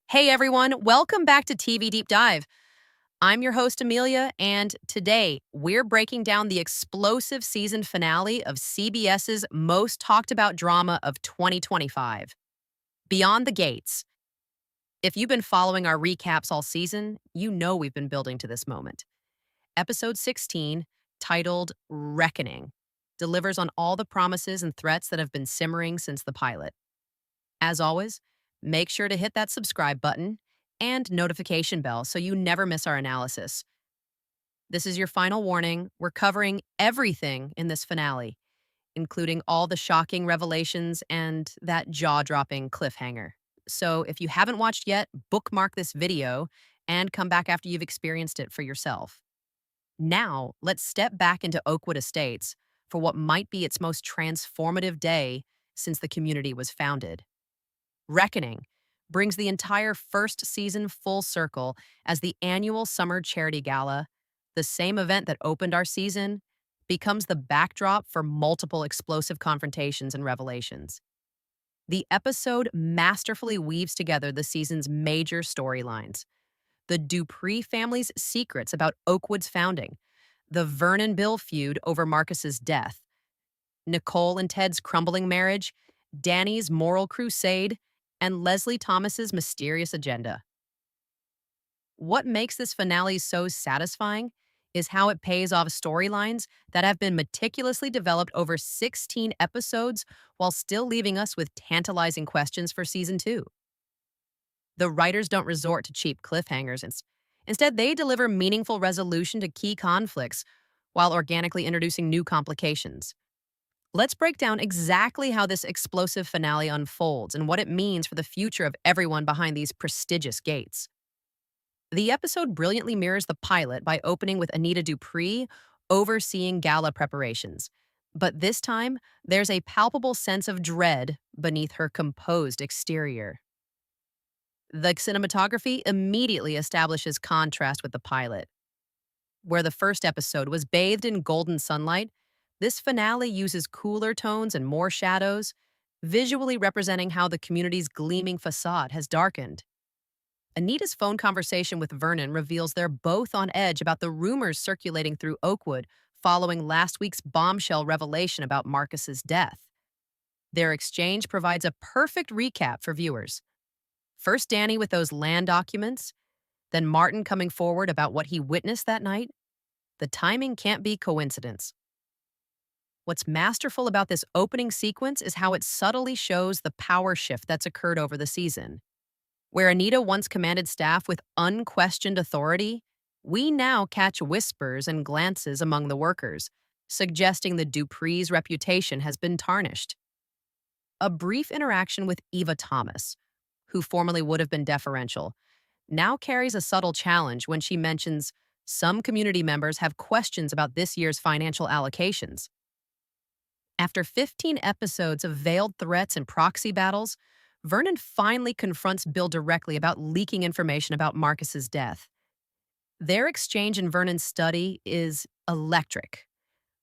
Hey everyone, welcome back to TV Deep Dive. I'm your host, Amelia, and today we're breaking down the explosive season finale of CBS's most talked about drama of 2025, Beyond the Gates. If you've been following our recaps all season, you know we've been building to this moment. Episode 16, titled Reckoning, delivers on all the promises and threats that have been simmering since the pilot. As always, make sure to hit that subscribe button and notification bell so you never miss our analysis. This is your final warning. We're covering everything in this finale, including all the shocking revelations and that jaw dropping cliffhanger. So if you haven't watched yet, bookmark this video and come back after you've experienced it for yourself. Now, let's step back into Oakwood Estates for what might be its most transformative day since the community was founded. Reckoning brings the entire first season full circle as the annual Summer Charity Gala, the same event that opened our season, becomes the backdrop for multiple explosive confrontations and revelations. The episode masterfully weaves together the season's major storylines: the Dupree family's secrets about Oakwood's founding, the Vernon Bill feud over Marcus's death, Nicole and Ted's crumbling marriage, Danny's moral crusade, and Leslie Thomas's mysterious agenda. What makes this finale so satisfying is how it pays off storylines that have been meticulously developed over 16 episodes while still leaving us with tantalizing questions for season 2. The writers don't resort to cheap cliffhangers. Instead, they deliver meaningful resolution to key conflicts while organically introducing new complications. Let's break down exactly how this explosive finale unfolds and what it means for the future of everyone behind these prestigious gates. The episode brilliantly mirrors the pilot by opening with Anita Dupree overseeing gala preparations. But this time, there's a palpable sense of dread beneath her composed exterior. The cinematography immediately establishes contrast with the pilot. Where the first episode was bathed in golden sunlight, this finale uses cooler tones and more shadows, visually representing how the community's gleaming facade has darkened. Anita's phone conversation with Vernon reveals they're both on edge about the rumors circulating through Oakwood following last week's bombshell revelation about Marcus's death. Their exchange provides a perfect recap for viewers. First Danny with those land documents, then Martin coming forward about what he witnessed that night. The timing can't be coincidence. What's masterful about this opening sequence is how it subtly shows the power shift that's occurred over the season. Where Anita once commanded staff with unquestioned authority, we now catch whispers and glances among the workers, suggesting the Dupree's reputation has been tarnished. A brief interaction with Eva Thomas, who formerly would have been deferential, now carries a subtle challenge when she mentions some community members have questions about this year's financial allocations. After 15 episodes of veiled threats and proxy battles, Vernon finally confronts Bill directly about leaking information about Marcus's death. Their exchange in Vernon's study is electric,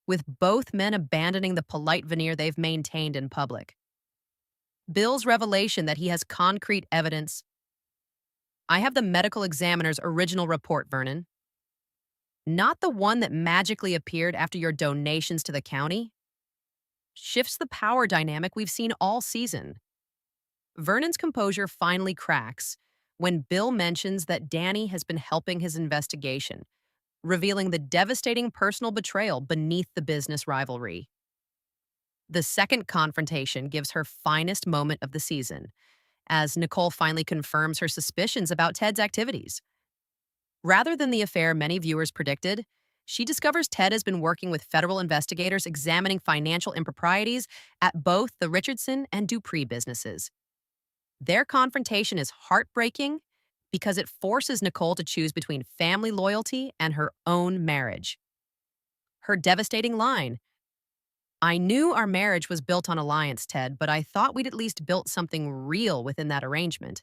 with both men abandoning the polite veneer they've maintained in public. Bill's revelation that he has concrete evidence. "I have the medical examiner's original report, Vernon. Not the one that magically appeared after your donations to the county," shifts the power dynamic we've seen all season. Vernon's composure finally cracks when Bill mentions that Danny has been helping his investigation, revealing the devastating personal betrayal beneath the business rivalry. The second confrontation gives her finest moment of the season, as Nicole finally confirms her suspicions about Ted's activities. Rather than the affair many viewers predicted, she discovers Ted has been working with federal investigators examining financial improprieties at both the Richardson and Dupree businesses. Their confrontation is heartbreaking because it forces Nicole to choose between family loyalty and her own marriage. Her devastating line, "I knew our marriage was built on alliance, Ted, but I thought we'd at least built something real within that arrangement,"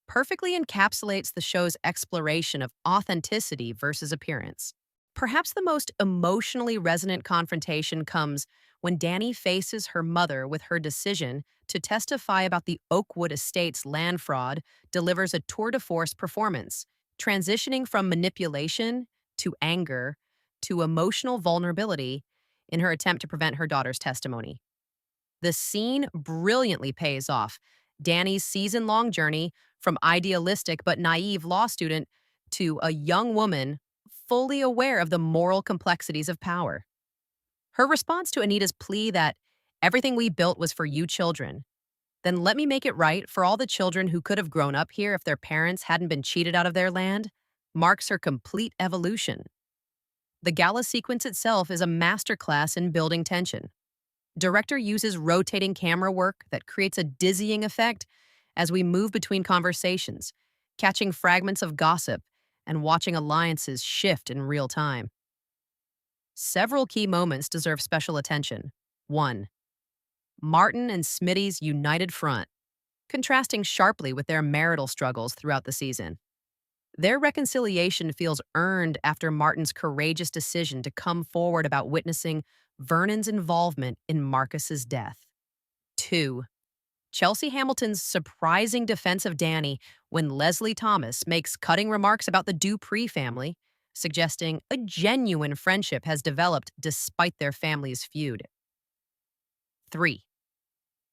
perfectly encapsulates the show's exploration of authenticity versus appearance. Perhaps the most emotionally resonant confrontation comes when Danny faces her mother with her decision to testify about the Oakwood Estates land fraud delivers a tour de force performance, transitioning from manipulation to anger to emotional vulnerability in her attempt to prevent her daughter's testimony. The scene brilliantly pays off Danny's season long journey from idealistic but naive law student to a young woman fully aware of the moral complexities of power. Her response to Anita's plea that everything we built was for you children, then let me make it right for all the children who could have grown up here if their parents hadn't been cheated out of their land, marks her complete evolution. The gala sequence itself is a masterclass in building tension. Director uses rotating camera work that creates a dizzying effect as we move between conversations, catching fragments of gossip and watching alliances shift in real time. Several key moments deserve special attention. 1. Martin and Smitty's united front, contrasting sharply with their marital struggles throughout the season. Their reconciliation feels earned after Martin's courageous decision to come forward about witnessing Vernon's involvement in Marcus's death. 2. Chelsea Hamilton's surprising defense of Danny when Leslie Thomas makes cutting remarks about the Dupree family, suggesting a genuine friendship has developed despite their family's feud. 3.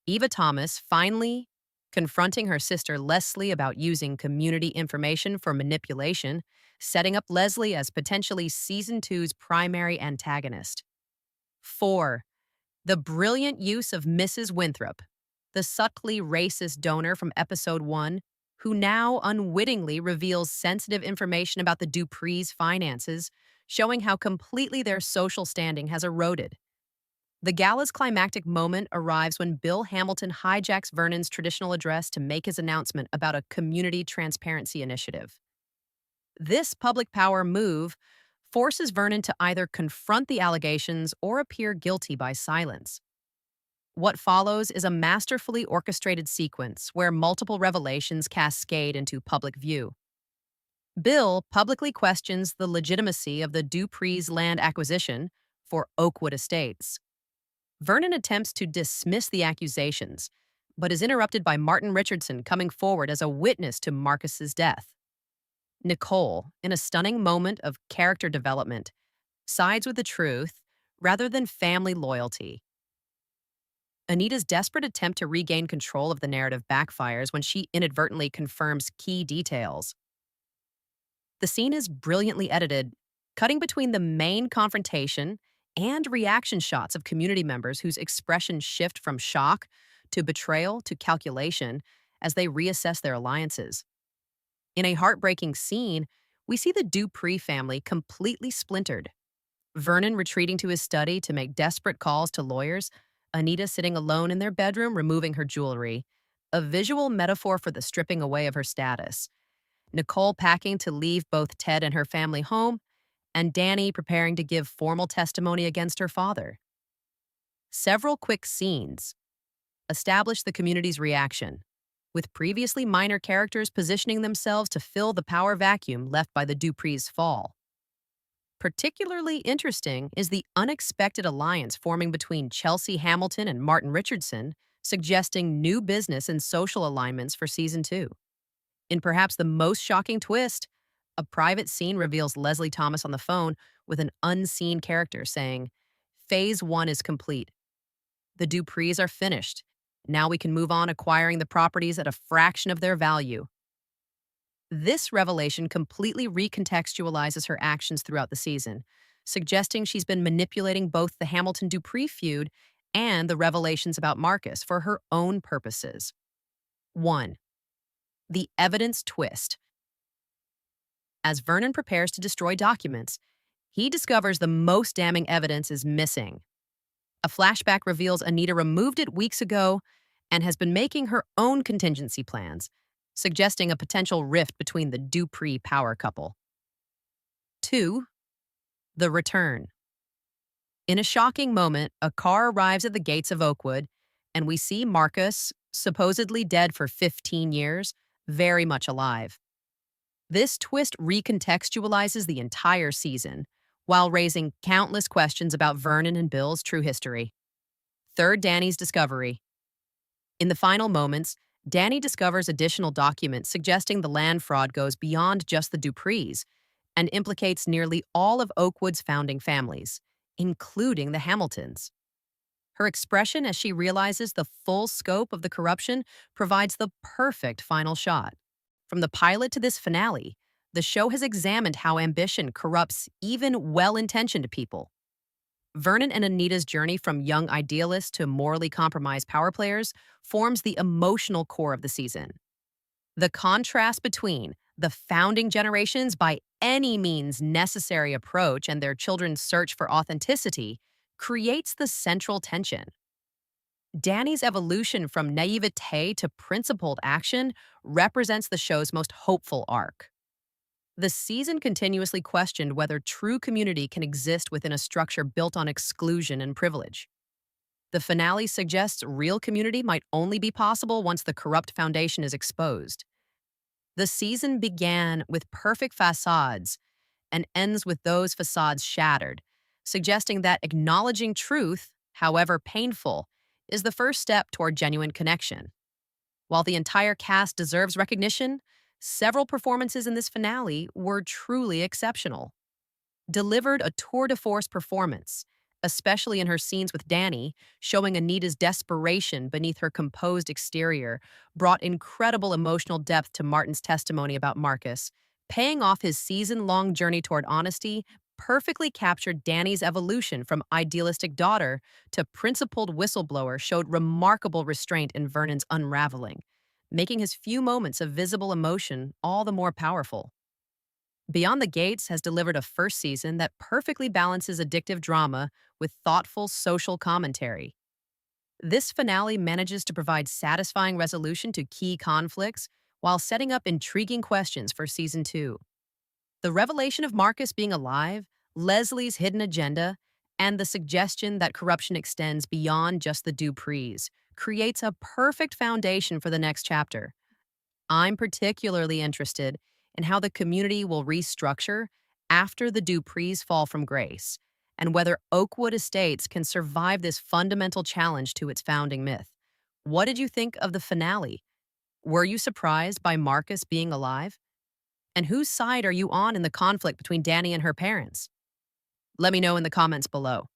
Eva Thomas finally confronting her sister Leslie about using community information for manipulation, setting up Leslie as potentially season two's primary antagonist. 4. The brilliant use of Mrs. Winthrop, the subtly racist donor from episode 1, who now unwittingly reveals sensitive information about the Dupree's finances, showing how completely their social standing has eroded. The gala's climactic moment arrives when Bill Hamilton hijacks Vernon's traditional address to make his announcement about a community transparency initiative. This public power move forces Vernon to either confront the allegations or appear guilty by silence. What follows is a masterfully orchestrated sequence where multiple revelations cascade into public view. Bill publicly questions the legitimacy of the Dupree's land acquisition for Oakwood Estates. Vernon attempts to dismiss the accusations, but is interrupted by Martin Richardson coming forward as a witness to Marcus's death. Nicole, in a stunning moment of character development, sides with the truth rather than family loyalty. Anita's desperate attempt to regain control of the narrative backfires when she inadvertently confirms key details. The scene is brilliantly edited, cutting between the main confrontation and reaction shots of community members whose expressions shift from shock to betrayal to calculation as they reassess their alliances. In a heartbreaking scene, we see the Dupree family completely splintered. Vernon retreating to his study to make desperate calls to lawyers, Anita sitting alone in their bedroom removing her jewelry, a visual metaphor for the stripping away of her status. Nicole packing to leave both Ted and her family home, and Danny preparing to give formal testimony against her father. Several quick scenes establish the community's reaction, with previously minor characters positioning themselves to fill the power vacuum left by the Dupree's fall. Particularly interesting is the unexpected alliance forming between Chelsea Hamilton and Martin Richardson, suggesting new business and social alignments for season 2. In perhaps the most shocking twist, a private scene reveals Leslie Thomas on the phone with an unseen character saying, "Phase 1 is complete. The Duprees are finished. Now we can move on acquiring the properties at a fraction of their value." This revelation completely recontextualizes her actions throughout the season, suggesting she's been manipulating both the Hamilton-Dupree feud and the revelations about Marcus for her own purposes. 1. The evidence twist. As Vernon prepares to destroy documents, he discovers the most damning evidence is missing. A flashback reveals Anita removed it weeks ago and has been making her own contingency plans, suggesting a potential rift between the Dupree power couple. 2. The return. In a shocking moment, a car arrives at the gates of Oakwood, and we see Marcus, supposedly dead for 15 years, very much alive. This twist recontextualizes the entire season, while raising countless questions about Vernon and Bill's true history. Third, Danny's discovery. In the final moments, Danny discovers additional documents suggesting the land fraud goes beyond just the Duprees and implicates nearly all of Oakwood's founding families, including the Hamiltons. Her expression as she realizes the full scope of the corruption provides the perfect final shot. From the pilot to this finale, the show has examined how ambition corrupts even well-intentioned people. Vernon and Anita's journey from young idealists to morally compromised power players forms the emotional core of the season. The contrast between the founding generation's by any means necessary approach and their children's search for authenticity creates the central tension. Danny's evolution from naivete to principled action represents the show's most hopeful arc. The season continuously questioned whether true community can exist within a structure built on exclusion and privilege. The finale suggests real community might only be possible once the corrupt foundation is exposed. The season began with perfect facades and ends with those facades shattered, suggesting that acknowledging truth, however painful, is the first step toward genuine connection. While the entire cast deserves recognition, several performances in this finale were truly exceptional. Delivered a tour de force performance, especially in her scenes with Danny, showing Anita's desperation beneath her composed exterior, brought incredible emotional depth to Martin's testimony about Marcus. Paying off his season-long journey toward honesty perfectly captured Danny's evolution from idealistic daughter to principled whistleblower showed remarkable restraint in Vernon's unraveling, making his few moments of visible emotion all the more powerful. Beyond the Gates has delivered a first season that perfectly balances addictive drama with thoughtful social commentary. This finale manages to provide satisfying resolution to key conflicts while setting up intriguing questions for season 2. The revelation of Marcus being alive, Leslie's hidden agenda, and the suggestion that corruption extends beyond just the Duprees creates a perfect foundation for the next chapter. I'm particularly interested in how the community will restructure after the Duprees fall from grace, and whether Oakwood Estates can survive this fundamental challenge to its founding myth. What did you think of the finale? Were you surprised by Marcus being alive? And whose side are you on in the conflict between Danny and her parents? Let me know in the comments below.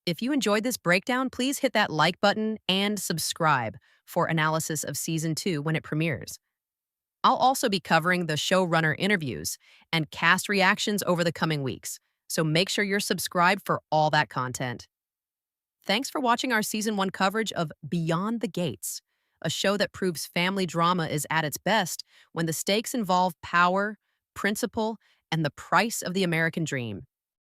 If you enjoyed this breakdown, please hit that like button and subscribe for analysis of Season 2 when it premieres. I'll also be covering the showrunner interviews and cast reactions over the coming weeks, so make sure you're subscribed for all that content. Thanks for watching our Season 1 coverage of Beyond the Gates, a show that proves family drama is at its best when the stakes involve power, principle, and the price of the American dream.